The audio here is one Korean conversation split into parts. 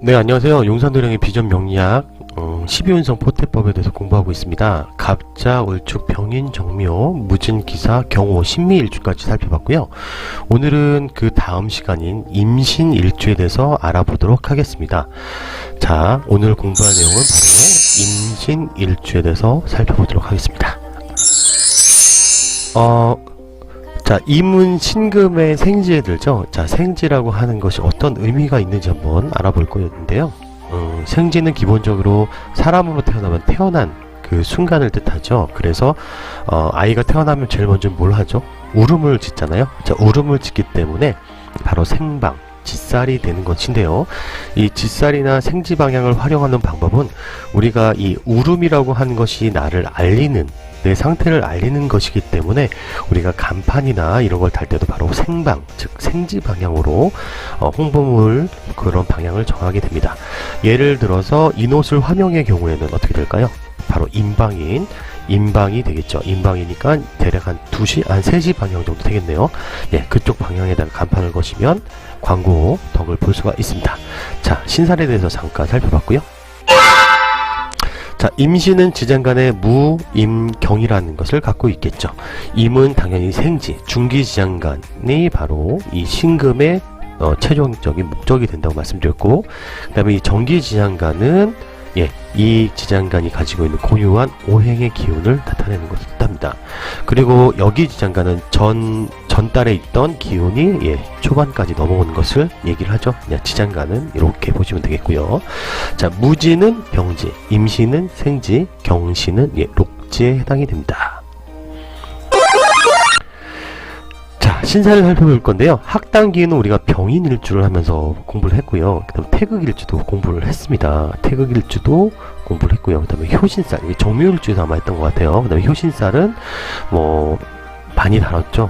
네, 안녕하세요. 용산도령의 비전 명리학 12운성 포태법에 대해서 공부하고 있습니다. 갑자, 을축, 병인, 정묘, 무진, 기사, 경호, 신미일주까지 살펴봤고요. 오늘은 그 다음 시간인 임신일주에 대해서 알아보도록 하겠습니다. 자, 오늘 공부할 내용은 바로 임신일주에 대해서 살펴보도록 하겠습니다. 자, 임은 신금의 생지에 들죠. 자, 생지라고 하는 것이 어떤 의미가 있는지 한번 알아볼 거였는데요. 생지는 기본적으로 사람으로 태어나면 태어난 그 순간을 뜻하죠. 그래서 아이가 태어나면 제일 먼저 뭘 하죠? 울음을 짓잖아요. 자, 울음을 짓기 때문에 바로 생방, 짓살이 되는 것인데요. 이 짓살이나 생지 방향을 활용하는 방법은 우리가 이 울음이라고 하는 것이 나를 알리는, 내 상태를 알리는 것이기 때문에 우리가 간판이나 이런 걸 달 때도 바로 생방, 즉 생지 방향으로 홍보물 그런 방향을 정하게 됩니다. 예를 들어서 인옷을 화명의 경우에는 어떻게 될까요? 바로 인방이 되겠죠. 인방이니까 대략 한 2시, 한 3시 방향 정도 되겠네요. 예, 그쪽 방향에다가 간판을 거시면 광고 덕을 볼 수가 있습니다. 자, 신살에 대해서 잠깐 살펴봤고요. 자, 임신은 지장간의 무, 임, 경이라는 것을 갖고 있겠죠. 임은 당연히 생지, 중기지장간이 바로 이 신금의 최종적인 목적이 된다고 말씀드렸고, 그 다음에 이 정기지장간은 이 지장간이 가지고 있는 고유한 오행의 기운을 나타내는 것을 뜻합니다. 그리고 여기지장간은 전달에 있던 기운이 초반까지 넘어오는 것을 얘기를 하죠. 지장간은 이렇게 보시면 되겠고요. 자, 무지는 병지, 임시는 생지, 경시는 록지에 해당이 됩니다. 신사를 살펴볼 건데요. 학당기는 우리가 병인일주를 하면서 공부를 했고요. 그 다음에 태극일주도 공부를 했습니다. 태극일주도 공부를 했고요. 그 다음에 효신살, 정묘일주에서 아마 했던 것 같아요. 그 다음에 효신살은 많이 다뤘죠.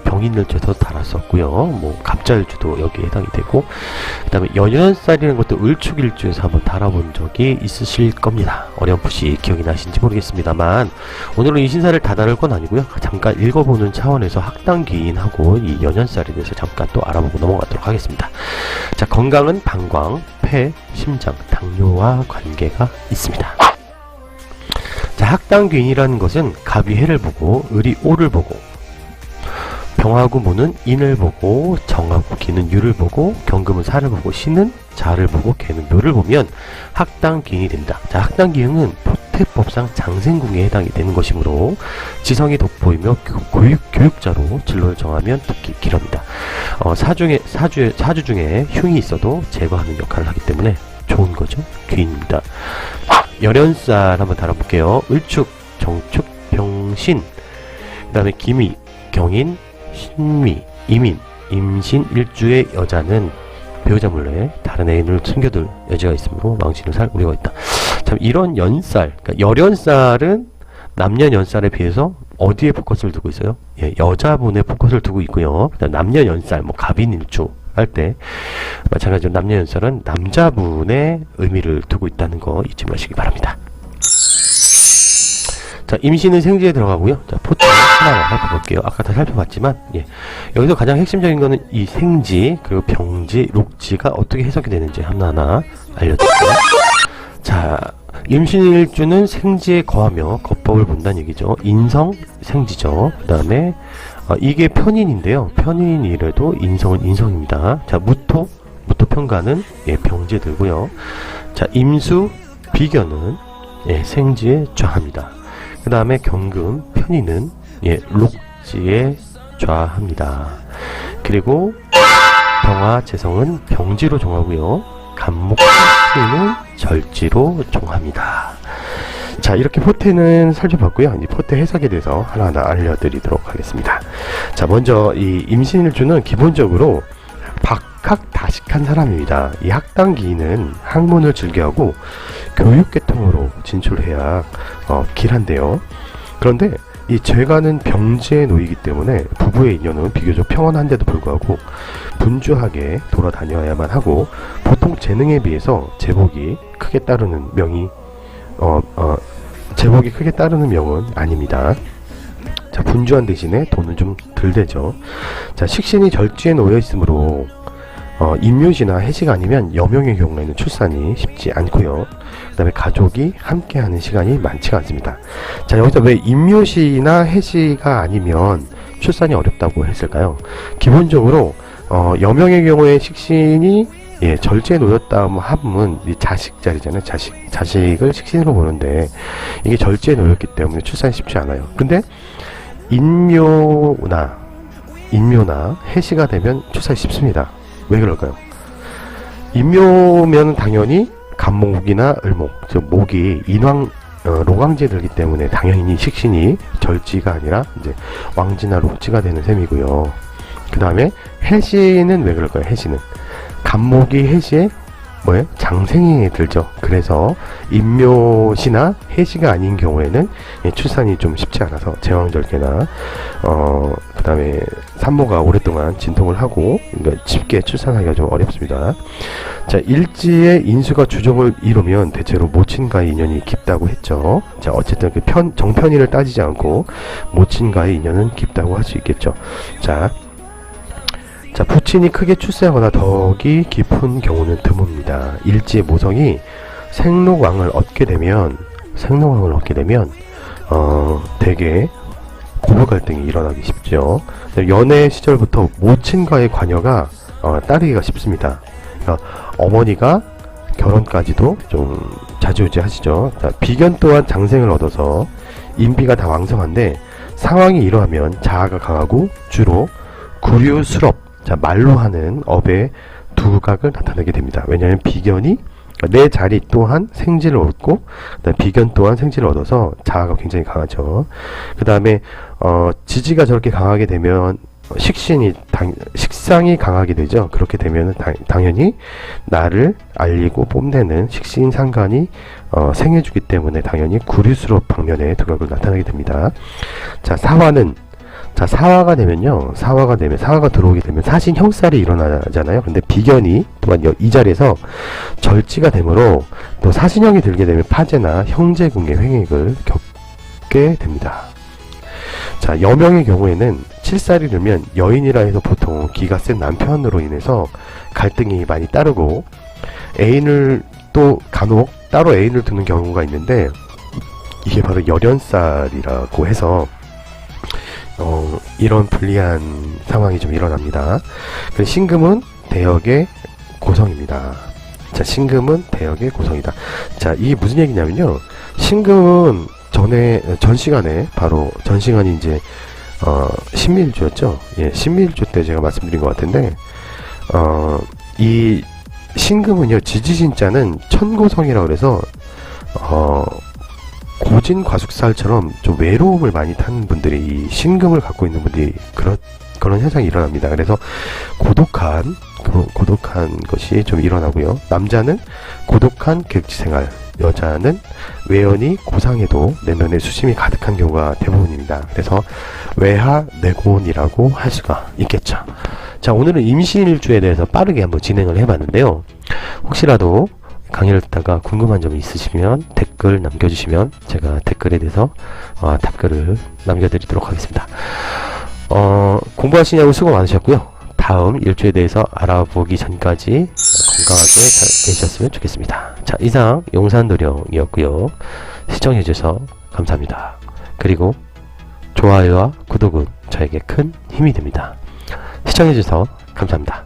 병인일주에서 다뤘었고요. 갑자일주도 여기에 해당이 되고, 그 다음에 연년살이라는 것도 을축일주에서 한번 다뤄본 적이 있으실 겁니다. 어렴풋이 기억이 나신지 모르겠습니다만, 오늘은 이 신사를 다 다룰 건 아니고요. 잠깐 읽어보는 차원에서 학당기인하고 이 연년살에 대해서 잠깐 또 알아보고 넘어가도록 하겠습니다. 자, 건강은 방광, 폐, 심장, 당뇨와 관계가 있습니다. 자, 학당귀인이라는 것은 갑이 해를 보고 을이 오를 보고, 병하고 무는 인을 보고, 정하고 기는 유를 보고, 경금은 사를 보고, 신은 자를 보고, 개는 묘를 보면 학당귀인이 된다. 자, 학당귀인은 포태법상 장생궁에 해당이 되는 것이므로 지성이 돋보이며 교육자로 진로를 정하면 특히 기럽니다. 사주 중에 흉이 있어도 제거하는 역할을 하기 때문에 좋은 거죠. 귀인입니다. 열연살 한번 다뤄볼게요. 을축, 정축, 병신, 그 다음에 기미, 경인, 신미, 이민, 임신, 일주의 여자는 배우자 몰래 다른 애인을 숨겨둘 여자가 있으므로 망신을 살 우려가 있다. 참, 이런 연살, 그러니까 열연살은 남녀연살에 비해서 어디에 포커스를 두고 있어요? 여자분의 포커스를 두고 있고요. 그다음 남녀연살, 갑인일주 할 때 마찬가지로 남녀연살은 남자분의 의미를 두고 있다는 거 잊지 마시기 바랍니다. 자, 임신은 생지에 들어가고요. 자, 포트 하나 살펴볼게요. 아까 다 살펴봤지만 여기서 가장 핵심적인 거는 이 생지, 그리고 병지, 록지가 어떻게 해석이 되는지 하나하나 알려드릴게요. 자, 임신일주는 생지에 거하며 겉법을 본다는 얘기죠. 인성, 생지죠. 그 다음에 이게 편인인데요. 편인이라도 인성은 인성입니다. 자, 무토 편가는 병지에 들고요. 자, 임수, 비견은 생지에 좌합니다. 그 다음에 경금, 편인은 록지에 좌합니다. 그리고 병화, 재성은 병지로 종하고요. 간목, 수는 절지로 종합니다. 자, 이렇게 포태는 살펴봤고요. 이제 포태 해석에 대해서 하나하나 알려드리도록 하겠습니다. 자, 먼저 이 임신일주는 기본적으로 박학다식한 사람입니다. 이 학당기인은 학문을 즐겨하고 교육계통으로 진출해야 길한데요. 그런데 이 재간은 병지에 놓이기 때문에 부부의 인연은 비교적 평온한데도 불구하고 분주하게 돌아다녀야만 하고, 보통 재능에 비해서 제복이 크게 따르는 명은 아닙니다. 자, 분주한 대신에 돈은 좀 덜 되죠. 자, 식신이 절지에 놓여 있으므로 임묘시나 해시가 아니면 여명의 경우에는 출산이 쉽지 않고요. 그 다음에 가족이 함께하는 시간이 많지가 않습니다. 자, 여기서 왜 임묘시나 해시가 아니면 출산이 어렵다고 했을까요? 기본적으로 여명의 경우에 식신이 절제에 놓였다 하면 이 자식 자리잖아요. 자식을 식신으로 보는데 이게 절제에 놓였기 때문에 출산이 쉽지 않아요. 근데 인묘나 해시가 되면 출산이 쉽습니다. 왜 그럴까요? 인묘면 당연히 간목이나 을목, 즉 목이 로강지에 들기 때문에 당연히 식신이 절지가 아니라 이제 왕지나 록지가 되는 셈이고요. 그 다음에 해시는 왜 그럴까요? 해시는 간목이 해시에 장생이 들죠. 그래서 임묘시나 해시가 아닌 경우에는 출산이 좀 쉽지 않아서 제왕절개나 그 다음에 산모가 오랫동안 진통을 하고 그러니까 쉽게 출산하기가 좀 어렵습니다. 자, 일지의 인수가 주종을 이루면 대체로 모친과의 인연이 깊다고 했죠. 자, 어쨌든 그 정편의를 따지지 않고 모친과의 인연은 깊다고 할 수 있겠죠. 자, 부친이 크게 출세하거나 덕이 깊은 경우는 드뭅니다. 일지의 모성이 생록왕을 얻게 되면 대개 고부 갈등이 일어나기 쉽죠. 연애 시절부터 모친과의 관여가 따르기가 쉽습니다. 그러니까 어머니가 결혼까지도 좀 좌지우지하시죠. 비견 또한 장생을 얻어서 인비가 다 왕성한데 상황이 이러하면 자아가 강하고 주로 구류수럽, 말로 하는 업의 두각을 나타내게 됩니다. 왜냐하면 비견이 내 자리 또한 생지를 얻고 비견 또한 생지를 얻어서 자아가 굉장히 강하죠. 그 다음에 지지가 저렇게 강하게 되면 식상이 강하게 되죠. 그렇게 되면 당연히 나를 알리고 뽐내는 식신 상관이 생해주기 때문에 당연히 구류수럽 방면의 두각을 나타내게 됩니다. 자, 사화가 들어오게 되면 사신 형살이 일어나잖아요. 근데 비견이 또한 이 자리에서 절지가 되므로 또 사신형이 들게 되면 파제나 형제궁의 횡액을 겪게 됩니다. 자, 여명의 경우에는 7살이 되면 여인이라 해서 보통 기가 센 남편으로 인해서 갈등이 많이 따르고 애인을 또 간혹 따로 애인을 두는 경우가 있는데 이게 바로 열연살이라고 해서 이런 불리한 상황이 좀 일어납니다. 신금은 대역의 고성입니다. 자, 신금은 대역의 고성이다. 자, 이게 무슨 얘기냐면요. 신금은 전 시간이 이제 신밀주였죠. 예, 신밀주 때 제가 말씀드린 것 같은데 이 신금은요, 지지신자는 천고성이라고 그래서 고진 과숙살처럼 좀 외로움을 많이 탄 분들이 이 신금을 갖고 있는 분들이 그런 현상이 일어납니다. 그래서 고독한 것이 좀 일어나고요. 남자는 고독한 객지생활, 여자는 외연이 고상해도 내면에 수심이 가득한 경우가 대부분입니다. 그래서 외하내곤이라고 할 수가 있겠죠. 자, 오늘은 임신일주에 대해서 빠르게 한번 진행을 해봤는데요. 혹시라도 강의를 듣다가 궁금한 점이 있으시면 댓글 남겨주시면 제가 댓글에 대해서 답글을 남겨드리도록 하겠습니다. 공부하시냐고 수고 많으셨고요. 다음 일주에 대해서 알아보기 전까지 건강하게 잘 계셨으면 좋겠습니다. 자, 이상 용산도령이었고요. 시청해주셔서 감사합니다. 그리고 좋아요와 구독은 저에게 큰 힘이 됩니다. 시청해주셔서 감사합니다.